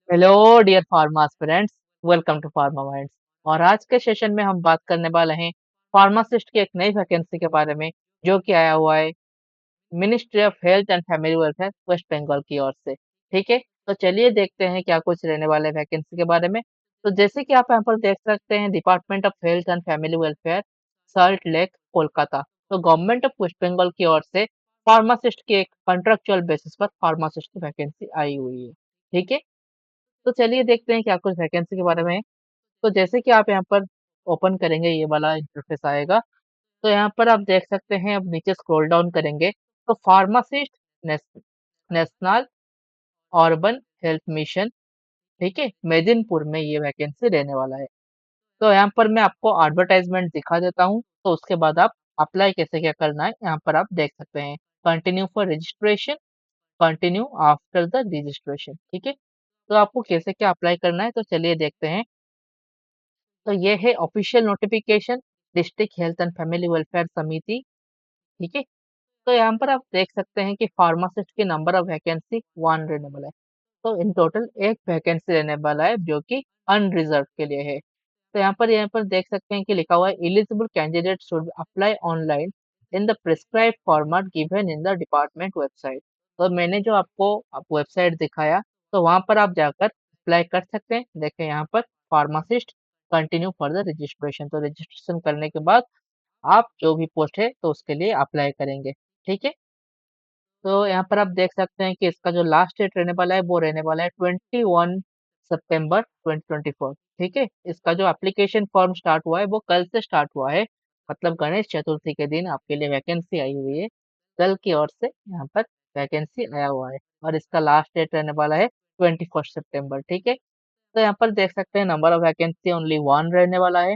Hello dear pharma aspirants, welcome to Pharma Minds. और आज के सेशन में हम बात करने वाले हैं फार्मासिस्ट की एक नई वैकेंसी के बारे में जो कि आया हुआ है ministry of health and family welfare West Bengal की ओर से। ठीक है, तो चलिए देखते हैं क्या कुछ रहने वाले वैकेंसी के बारे में। तो जैसे कि आप यहाँ पर देख सकते हैं, department of health and family welfare, salt lake, Kolkata. तो गवर्नमेंट ऑफ वेस्ट बंगाल की ओर से फार्मासिस्ट की एक कॉन्ट्रेक्चुअल बेसिस पर फार्मासिस्ट की वैकेंसी आई हुई है। ठीक है, तो चलिए देखते हैं क्या कुछ वैकेंसी के बारे में है। तो जैसे कि आप यहाँ पर ओपन करेंगे, ये वाला इंटरफेस आएगा। तो यहाँ पर आप देख सकते हैं, अब नीचे स्क्रॉल डाउन करेंगे तो pharmacist national urban health mission, ठीक है, मेदिनीपुर में ये वैकेंसी रहने वाला है। तो यहाँ पर मैं आपको एडवर्टाइजमेंट दिखा देता हूँ, तो उसके बाद आप अप्लाई कैसे क्या करना है यहाँ पर आप देख सकते हैं। Continue for registration, continue after the registration. ठीक है, तो आपको कैसे क्या अप्लाई करना है, तो चलिए देखते हैं। तो ये है official notification, district health and family welfare समिति। ठीक है, तो यहाँ पर आप देख सकते हैं कि फार्मासिस्ट की नंबर ऑफ वैकेंसी 1 रहने वाला है। तो इन टोटल एक वैकेंसी रहने वाला है जो कि अनरिजर्व के लिए है। तो यहाँ पर देख सकते हैं कि लिखा हुआ है eligible candidate should apply online in the prescribed format given in the department website. तो मैंने जो आपको वेबसाइट दिखाया, तो वहां पर आप जाकर अप्लाई कर सकते हैं। देखें यहाँ पर फार्मासिस्ट कंटिन्यू फर्दर रजिस्ट्रेशन, तो रजिस्ट्रेशन करने के बाद आप जो भी पोस्ट है तो उसके लिए अप्लाई करेंगे। ठीक है, तो यहाँ पर आप देख सकते हैं कि इसका जो लास्ट डेट रहने वाला है वो रहने वाला है 21 सितंबर 2024। ठीक है, इसका जो एप्लीकेशन फॉर्म स्टार्ट हुआ है वो कल से स्टार्ट हुआ है। मतलब गणेश चतुर्थी के दिन आपके लिए वैकेंसी आई हुई है। कल की ओर से यहाँ पर वैकेंसी आया हुआ है और इसका लास्ट डेट रहने वाला है 21 सितंबर। ठीक है, तो यहाँ पर देख सकते हैं नंबर ऑफ वैकेंसी ओनली 1 रहने वाला है।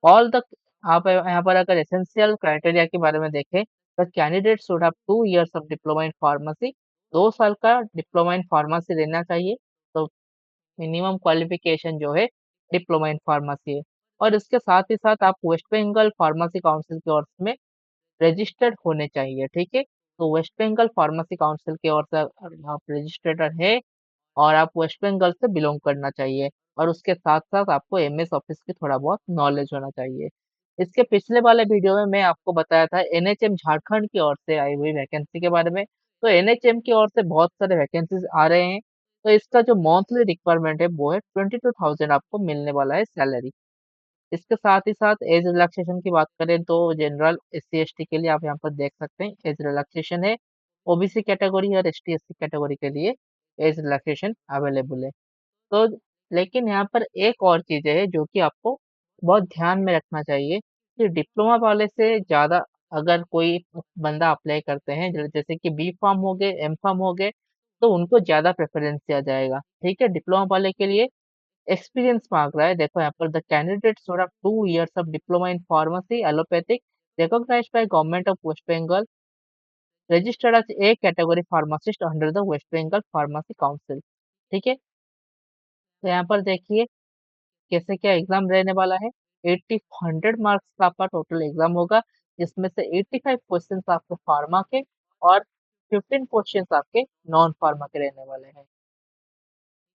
ऑल द आप यहाँ पर अगर एसेंशियल क्राइटेरिया के बारे में देखें, तो candidate should have 2 years of diploma in pharmacy, 2 साल का डिप्लोमा इन फार्मेसी रहना चाहिए। तो मिनिमम क्वालिफिकेशन जो है डिप्लोमा इन फार्मेसी है। और इसके साथ ही साथ आप वेस्ट बंगाल फार्मेसी काउंसिल की ओर में रजिस्टर्ड होने चाहिए। ठीक है, तो वेस्ट बंगाल फार्मेसी काउंसिल की ओर से अगर आप रजिस्टर्ड है और आप वेस्ट बंगाल से बिलोंग करना चाहिए, और उसके साथ साथ आपको एमएस ऑफिस की थोड़ा बहुत नॉलेज होना चाहिए। इसके पिछले वाले वीडियो में मैं आपको बताया था एनएचएम झारखंड की ओर से आई हुई वैकेंसी के बारे में। तो एनएचएम की ओर से बहुत सारे वैकेंसीज आ रहे हैं। तो इसका जो मंथली रिक्वायरमेंट है वो है 22,000 आपको मिलने वाला है सैलरी। इसके साथ ही साथ एज रिलैक्सेशन की बात करें तो जनरल एससी एसटी के लिए आप यहाँ पर देख सकते हैं एज रिलैक्सेशन है। ओबीसी कैटेगरी और एसटी एससी कैटेगरी के लिए एज रिलैक्सेशन अवेलेबल है। तो लेकिन यहाँ पर एक और चीज़ है जो कि आपको बहुत ध्यान में रखना चाहिए कि डिप्लोमा वाले से ज़्यादा अगर कोई बंदा अप्लाई करते हैं, जैसे कि बी फार्म हो गए, एम फार्म हो गए, तो उनको ज़्यादा प्रेफरेंस दिया जाएगा। ठीक है, डिप्लोमा वाले के लिए एक्सपीरियंस मांग रहा है। देखो यहाँ पर the candidate should have 2 years of diploma in pharmacy allopathic recognized by government of West Bengal, registered as a category pharmacist under the West Bengal Pharmacy Council। ठीक है, तो यहाँ पर देखिए कैसे क्या एग्जाम रहने वाला है। 100 मार्क्स का आपका टोटल एग्जाम होगा, जिसमें से 85 क्वेश्चन आपके फार्मा के और 15 क्वेश्चन आपके नॉन फार्मा के रहने वाले हैं।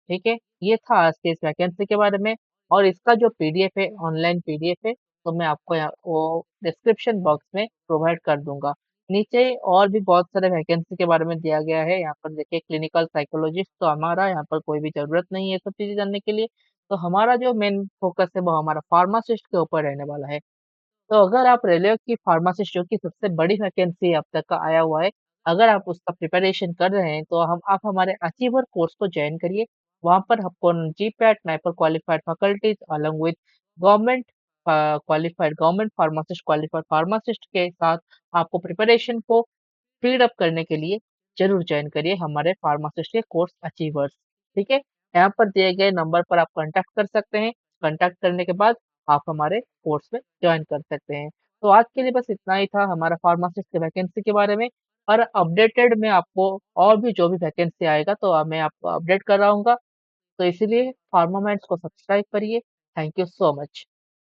ठीक है, ये था आज के इस वैकेंसी के बारे में। और इसका जो पीडीएफ है, ऑनलाइन पीडीएफ है, तो मैं आपको यहाँ वो डिस्क्रिप्शन बॉक्स में प्रोवाइड कर दूंगा। नीचे और भी बहुत सारे वैकेंसी के बारे में दिया गया है। यहाँ पर देखिए क्लिनिकल साइकोलॉजिस्ट, तो हमारा यहाँ पर कोई भी जरूरत नहीं है सब चीजें जानने के लिए। तो हमारा जो मेन फोकस है वो हमारा फार्मासिस्ट के ऊपर रहने वाला है। तो अगर आप रेलवे की फार्मासिस्ट, जो कि सबसे बड़ी वैकेंसी अब तक का आया हुआ है, अगर आप उसका प्रिपरेशन कर रहे हैं तो हम आप हमारे अचीवर कोर्स को ज्वाइन करिए। वहां पर आपको GPAT NIPER qualified faculties along with government qualified government pharmacist qualified pharmacist के साथ आपको प्रिपरेशन को स्पीड अप करने के लिए जरूर ज्वाइन करिए हमारे फार्मासिस्ट के कोर्स अचीवर्स। ठीक है, यहाँ पर दिए गए नंबर पर आप कांटेक्ट कर सकते हैं। कांटेक्ट करने के बाद आप हमारे कोर्स में ज्वाइन कर सकते हैं। तो आज के लिए बस इतना ही था हमारा फार्मासिस्ट की वैकेंसी के बारे में। और अपडेटेड में आपको और भी जो भी वैकेंसी आएगा तो मैं आपको अपडेट कर रहा हूँ। तो इसीलिए फार्मामेंट्स को सब्सक्राइब करिए। Thank you so much.